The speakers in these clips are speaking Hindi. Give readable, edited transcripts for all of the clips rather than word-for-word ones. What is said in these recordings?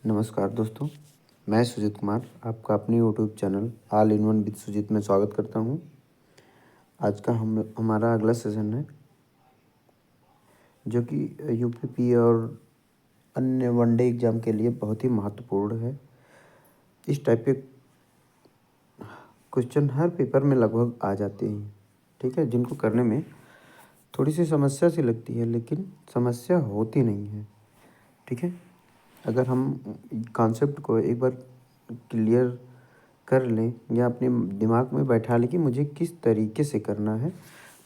नमस्कार दोस्तों, मैं सुजीत कुमार आपका अपने YouTube channel all in one with Sujit में स्वागत करता हूं। आज का हमारा अगला सेशन है जो कि यूपीपी और अन्य वनडे एग्ज़ाम के लिए बहुत ही महत्वपूर्ण है। इस टाइप के क्वेश्चन हर पेपर में लगभग आ जाते हैं, ठीक है, जिनको करने में थोड़ी सी समस्या सी लगती है, लेकिन समस्या होती नहीं है, ठीक है। अगर हम कॉन्सेप्ट को एक बार क्लियर कर लें या अपने दिमाग में बैठा लें कि मुझे किस तरीके से करना है,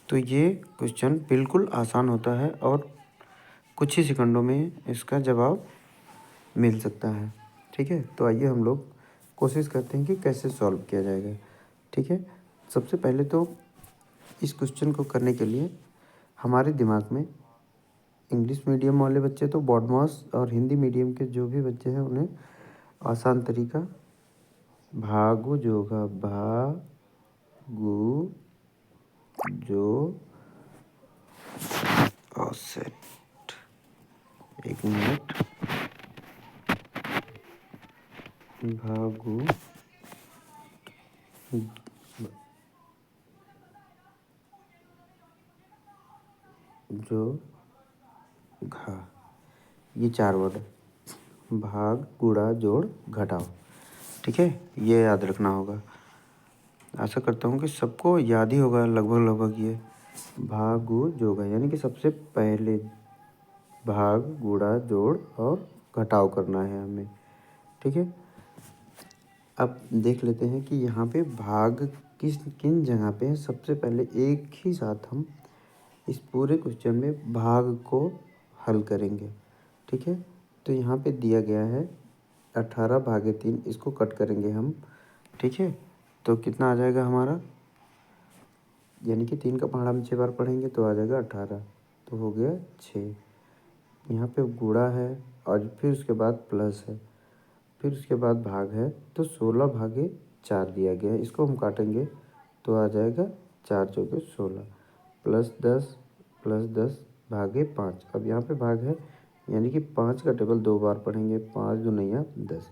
तो ये क्वेश्चन बिल्कुल आसान होता है और कुछ ही सेकंडों में इसका जवाब मिल सकता है, ठीक है। तो आइए हम लोग कोशिश करते हैं कि कैसे सॉल्व किया जाएगा, ठीक है। सबसे पहले तो इस क्वेश्चन को करने के लिए हमारे दिमाग में इंग्लिश मीडियम वाले बच्चे तो बॉडमास और हिंदी मीडियम के जो भी बच्चे हैं उन्हें आसान तरीका भागु जोगा भागु जो सेट एक मिनट भागु जो घा, ये 4 वर्ड भाग गुड़ा जोड़ घटाओ, ठीक है। ये याद रखना होगा। आशा करता हूँ कि सबको याद ही होगा लगभग ये भागु जोगा, यानी कि सबसे पहले भाग गुड़ा जोड़ और घटाव करना है हमें, ठीक है। अब देख लेते हैं कि यहाँ पे भाग किन जगह पे है। सबसे पहले एक ही साथ हम इस पूरे क्वेश्चन में भाग को हल करेंगे, ठीक है। तो यहाँ पे दिया गया है 18/3, इसको कट करेंगे हम, ठीक है। तो कितना आ जाएगा हमारा, यानी कि 3 का पहाड़ा हम 6 बार पढ़ेंगे तो आ जाएगा 18, तो हो गया 6। यहाँ पे गुणा है और फिर उसके बाद प्लस है, फिर उसके बाद भाग है, तो 16/4 दिया गया है। इसको हम काटेंगे तो आ जाएगा 4 चौके 16 +10 भागे 5। अब यहाँ पे भाग है, यानी कि 5 का टेबल 2 बार पढ़ेंगे, 5 दूना 10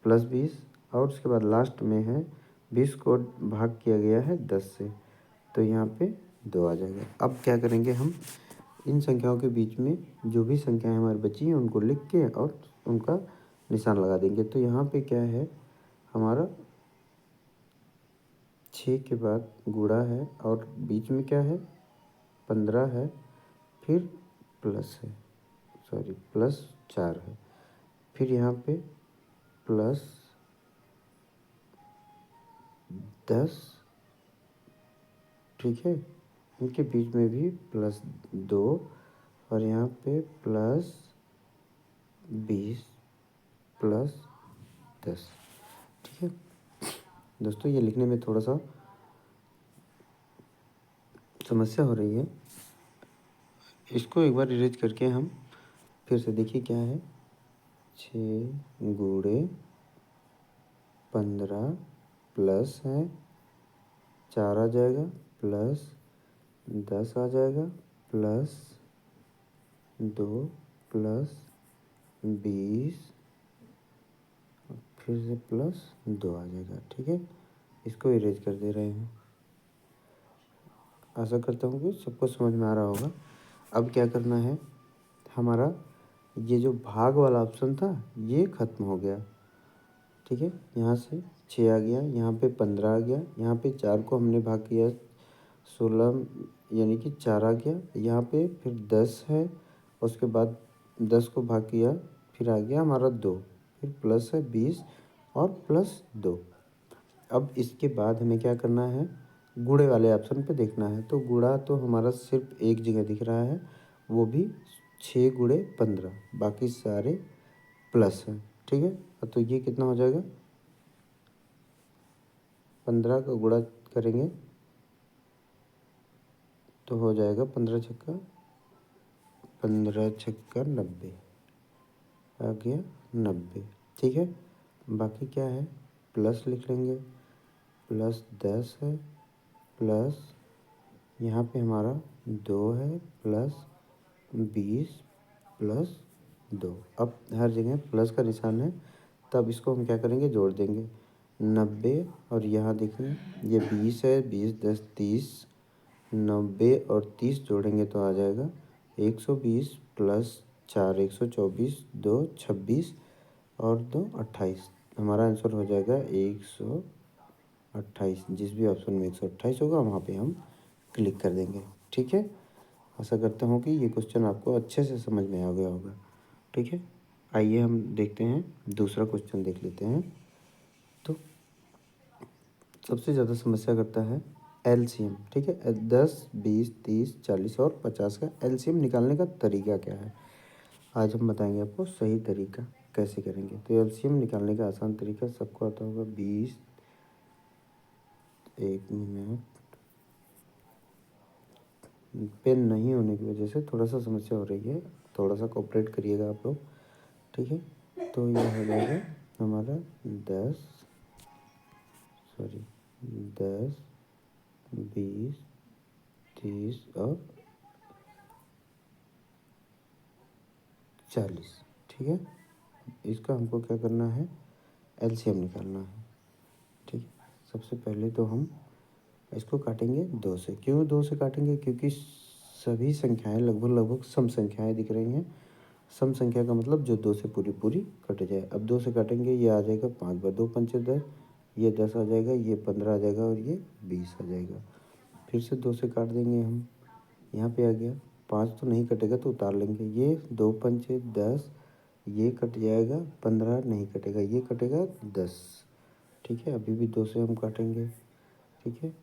+20 और उसके बाद लास्ट में है 20 को भाग किया गया है 10 से, तो यहाँ पे 2 आ जाएगा। अब क्या करेंगे हम, इन संख्याओं के बीच में जो भी संख्याएं हमारी बची हैं उनको लिख के और उनका निशान लगा देंगे। तो यहाँ पे क्या है हमारा 6 के बाद गुणा है और बीच में क्या है 15 है, फिर प्लस है, +4 है, फिर यहाँ पे +10, ठीक है। इनके बीच में भी +2 और यहाँ पे +20 +10, ठीक है। दोस्तों ये लिखने में थोड़ा सा समस्या हो रही है, इसको एक बार इरेज करके हम फिर से देखिए क्या है। 6 गुणे 15 प्लस है 4 आ जाएगा, +10 आ जाएगा, +2 +20 फिर से +2 आ जाएगा, ठीक है। इसको इरेज कर दे रहे हैं। आशा करता हूँ कि सबको समझ में आ रहा होगा। अब क्या करना है, हमारा ये जो भाग वाला ऑप्शन था ये ख़त्म हो गया, ठीक है। यहाँ से 6 आ गया, यहाँ पे 15 आ गया, यहाँ पे 4 को हमने भाग किया 16, यानी कि 4 आ गया, यहाँ पे फिर 10 है, उसके बाद 10 को भाग किया फिर आ गया हमारा 2, फिर प्लस है 20 और +2। अब इसके बाद हमें क्या करना है, गुणे वाले ऑप्शन पे देखना है। तो गुणा तो हमारा सिर्फ एक जगह दिख रहा है, वो भी 6 गुणे 15, बाकी सारे प्लस हैं, ठीक है। तो ये कितना हो जाएगा, 15 का गुणा करेंगे तो हो जाएगा 15 छक्का 90 आ गया 90, ठीक है। बाकी क्या है, प्लस लिख लेंगे, +10 है, प्लस यहाँ पे हमारा 2 है, +20 +10, 2। अब हर जगह प्लस का निशान है, तब इसको हम क्या करेंगे, जोड़ देंगे। 90 और यहाँ देखिए ये 20 है, 20 10 30, 90 और 30 जोड़ेंगे तो आ जाएगा 120 प्लस 4 124, 2 26 और 2 28। हमारा आंसर हो जाएगा 128। जिस भी ऑप्शन में 128 होगा वहाँ पे हम क्लिक कर देंगे। ठीक है, आशा करता हूँ कि ये क्वेश्चन आपको अच्छे से समझ में आ गया होगा। ठीक है, आइए हम देखते हैं दूसरा क्वेश्चन देख लेते हैं। तो सबसे ज़्यादा समस्या करता है एलसीएम। ठीक है, 10 20 30 40 और 50 का एलसीएम निकालने का तरीका क्या है। आज हम बताएंगे आपको सही तरीका कैसे करेंगे। तो एलसीएम निकालने का आसान तरीका सबको आता होगा। 20 1 मिनट, पेन नहीं होने की वजह से थोड़ा सा समस्या हो रही है, थोड़ा सा कोऑपरेट करिएगा आप लोग। ठीक है, तो यह हो जाएगा हमारा 10 20 30 और 40। ठीक है, इसका हमको क्या करना है, एलसीएम निकालना है। ठीक है, सबसे पहले तो हम इसको काटेंगे 2 से। क्यों 2 से काटेंगे, क्योंकि सभी संख्याएं लगभग सम संख्याएं दिख रही हैं। सम संख्या का मतलब जो 2 से पूरी पूरी कट जाए। अब 2 से काटेंगे, ये आ जाएगा 5 बार 2 पंचे 10, ये 10 आ जाएगा, ये 15 आ जाएगा और ये 20 आ जाएगा। फिर से 2 से काट देंगे हम, यहाँ पे आ गया 5 तो नहीं कटेगा तो उतार लेंगे। ये 2 पंचे 10, ये कट जाएगा, 15 नहीं कटेगा, ये कटेगा 10। ठीक है, अभी भी 2 से हम काटेंगे। ठीक है,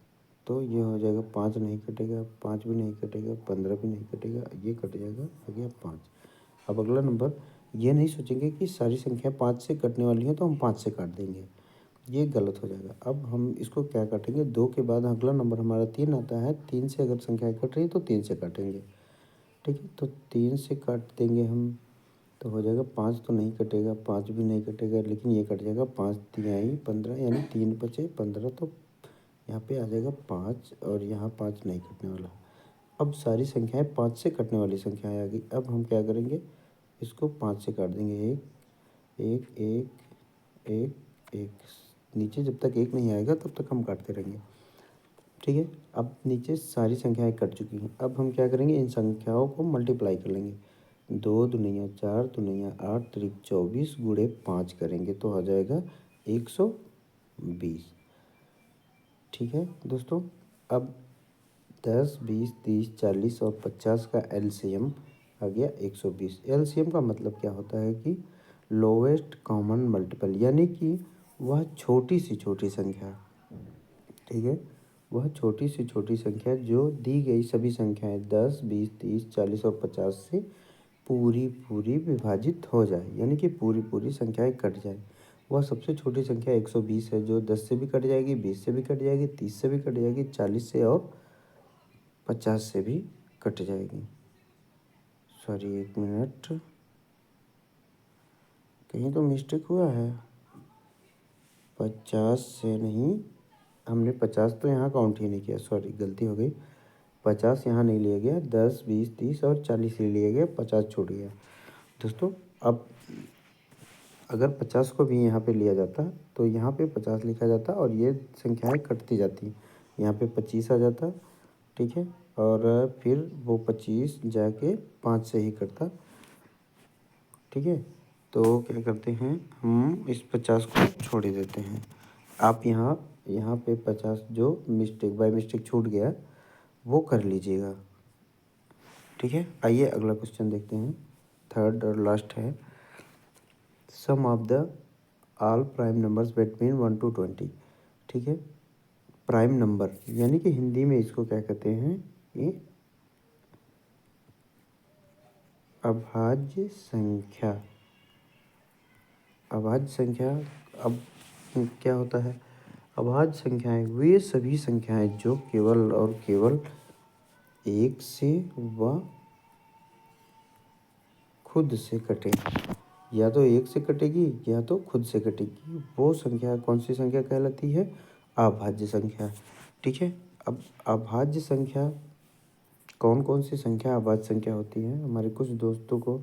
तो ये हो जाएगा 5 नहीं कटेगा, 5 भी नहीं कटेगा, 15 भी नहीं कटेगा, ये कट जाएगा, हो गया 5। अब अगला नंबर, ये नहीं सोचेंगे कि सारी संख्या 5 से कटने वाली हैं तो हम 5 से काट देंगे, ये गलत हो जाएगा। अब हम इसको क्या काटेंगे, 2 के बाद अगला नंबर हमारा 3 आता है। 3 से अगर संख्या कट रही है तो 3 से काटेंगे। ठीक है, तो 3 से काट देंगे हम, तो हो जाएगा 5 तो नहीं कटेगा, 5 भी नहीं कटेगा, लेकिन ये कट जाएगा 5 तिहाई 15, यानी 3 बचे 15, तो यहाँ पे आ जाएगा 5 और यहाँ 5 नहीं कटने वाला। अब सारी संख्याएं 5 से कटने वाली संख्याएं आ गई। अब हम क्या करेंगे, इसको 5 से काट देंगे। एक एक एक एक एक, नीचे जब तक एक नहीं आएगा तब तक हम काटते रहेंगे। ठीक है, अब नीचे सारी संख्याएं कट चुकी हैं। अब हम क्या करेंगे, इन संख्याओं को मल्टीप्लाई कर लेंगे। 2 दूनिया 4, दूनिया 8, त्रिक 24 गुणे 5 करेंगे तो आ जाएगा 120। ठीक है दोस्तों, अब 10 20 30 40 और 50 का एलसीएम आ गया 120। एलसीएम का मतलब क्या होता है कि लोवेस्ट कॉमन मल्टीपल, यानी कि वह छोटी सी छोटी संख्या। ठीक है, वह छोटी सी छोटी संख्या जो दी गई सभी संख्याएं 10 20 30 40 और 50 से पूरी पूरी विभाजित हो जाए, यानी कि पूरी पूरी संख्याएं कट जाए। वह सबसे छोटी संख्या 120 है, जो 10 से भी कट जाएगी, 20 से भी कट जाएगी, 30 से भी कट जाएगी, 40 से और 50 से भी कट जाएगी। सॉरी, 1 मिनट, कहीं तो मिस्टेक हुआ है। 50 से नहीं, हमने 50 तो यहाँ काउंट ही नहीं किया, सॉरी गलती हो गई। 50 यहाँ नहीं लिया गया, 10 20 30 और 40 ही लिया गया, 50 छूट गया। दोस्तों, अब अगर 50 को भी यहाँ पे लिया जाता तो यहाँ पे 50 लिखा जाता और ये संख्याएं कटती जाती, यहाँ पे 25 आ जाता। ठीक है, और फिर वो 25 जाके 5 से ही कटता। ठीक है, तो क्या करते हैं, हम इस 50 को छोड़ ही देते हैं। आप यहाँ पे 50 जो मिस्टेक बाय मिस्टेक छूट गया वो कर लीजिएगा। ठीक है, आइए अगला क्वेश्चन देखते हैं, थर्ड और लास्ट है। Sum of the all prime numbers between 1 to 20। ठीक है, प्राइम नंबर यानी कि हिंदी में इसको क्या कहते हैं, ये अभाज्य संख्या। अभाज्य संख्या, अब क्या होता है, अभाज्य संख्याएं वे सभी संख्याएं जो केवल और केवल एक से व खुद से कटे, या तो एक से कटेगी या तो खुद से कटेगी, वो संख्या कौन सी संख्या कहलाती है, अभाज्य संख्या। ठीक है, अब अभाज्य संख्या कौन कौन सी संख्या अभाज्य संख्या होती है, हमारे कुछ दोस्तों को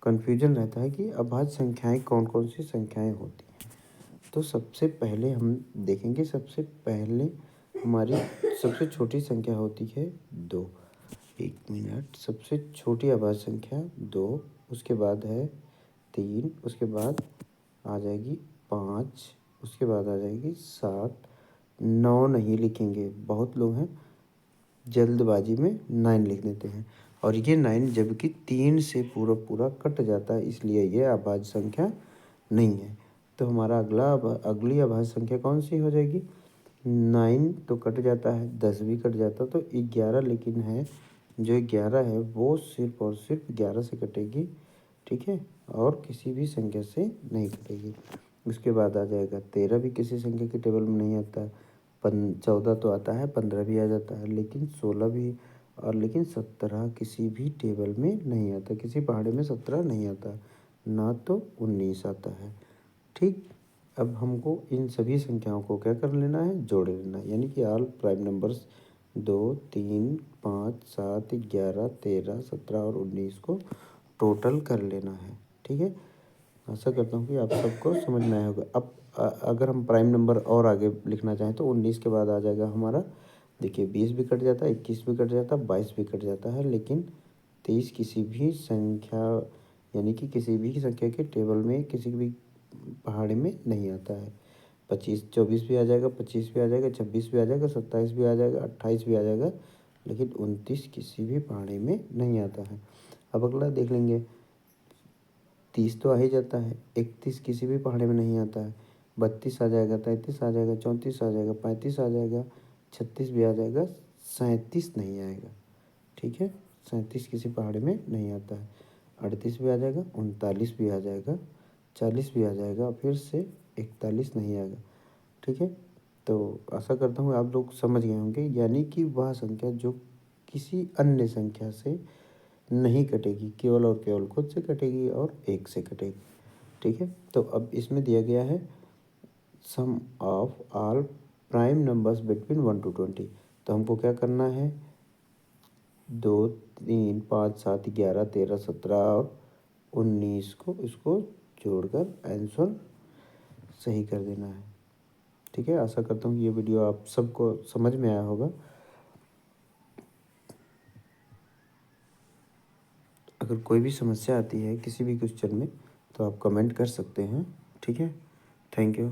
कन्फ्यूजन रहता है कि अभाज्य संख्याएं कौन कौन सी संख्याएं होती हैं। तो सबसे पहले हम देखेंगे, सबसे पहले हमारी सबसे छोटी संख्या होती है 2। 1 मिनट। सबसे छोटी अभाज्य संख्या 2, उसके बाद है 3, उसके बाद आ जाएगी 5, उसके बाद आ जाएगी 7। 9 नहीं लिखेंगे, बहुत लोग हैं जल्दबाजी में 9 लिख देते हैं, और ये 9 जबकि 3 से पूरा पूरा कट जाता है, इसलिए ये अभाज्य संख्या नहीं है। तो हमारा अगली अभाज्य संख्या कौन सी हो जाएगी? 9 तो कट जाता है, 10 भी कट जाता है, तो 11 लेकिन है, जो 11 है वो सिर्फ और सिर्फ 11 से कटेगी, ठीक है, और किसी भी संख्या से नहीं कटेगी। उसके बाद आ जाएगा 13, भी किसी संख्या के टेबल में नहीं आता है। 14 तो आता है, 15 भी आ जाता है, लेकिन 16 भी, और लेकिन 17 किसी भी टेबल में नहीं आता, किसी पहाड़े में 17 नहीं आता, ना तो 19 आता है। ठीक, अब हमको इन सभी संख्याओं को क्या कर लेना है? जोड़ लेना है, यानी कि ऑल प्राइम नंबर्स 2, 3, 5, 7, 11, 13, 17 और 19 को टोटल कर लेना है। ठीक है, आशा करता हूँ कि आप सबको समझ में आया होगा। अब अगर हम प्राइम नंबर और आगे लिखना चाहें तो 19 के बाद आ जाएगा हमारा, देखिए 20 भी कट जाता है, 21 भी कट जाता है, 22 भी कट जाता है, लेकिन 23 किसी भी संख्या, यानी कि किसी भी संख्या के टेबल में, किसी भी पहाड़े में नहीं आता है। 24 भी आ जाएगा, 25 भी आ जाएगा, 26 भी आ जाएगा, 27 भी आ जाएगा, 28 भी आ जाएगा, लेकिन 29 किसी भी पहाड़े में नहीं आता है। अब अगला देख लेंगे, 30 तो आ ही जाता है, 31 किसी भी पहाड़े में नहीं आता है, 32 आ जाएगा, 33 आ जाएगा, 34 आ जाएगा, 35 आ जाएगा, 36 भी आ जाएगा, 37 नहीं आएगा। ठीक है, 37 किसी पहाड़े में नहीं आता है, 38 भी आ जाएगा, 39 भी आ जाएगा, 40 भी आ जाएगा, फिर से 41 नहीं आएगा। ठीक है, तो आशा करता हूँ आप लोग समझ गए होंगे, यानी कि वह संख्या जो किसी अन्य संख्या से नहीं कटेगी, केवल और केवल खुद से कटेगी और 1 से कटेगी। ठीक है, तो अब इसमें दिया गया है sum of all prime numbers between 1 to 20। तो हमको क्या करना है? 2, 3, 5, 7, 11, 13, 17 और 19 को इसको जोड़कर आंसर सही कर देना है। ठीक है, आशा करता हूँ ये वीडियो आप सबको समझ में आया होगा। अगर कोई भी समस्या आती है किसी भी क्वेश्चन में तो आप कमेंट कर सकते हैं। ठीक है, थैंक यू।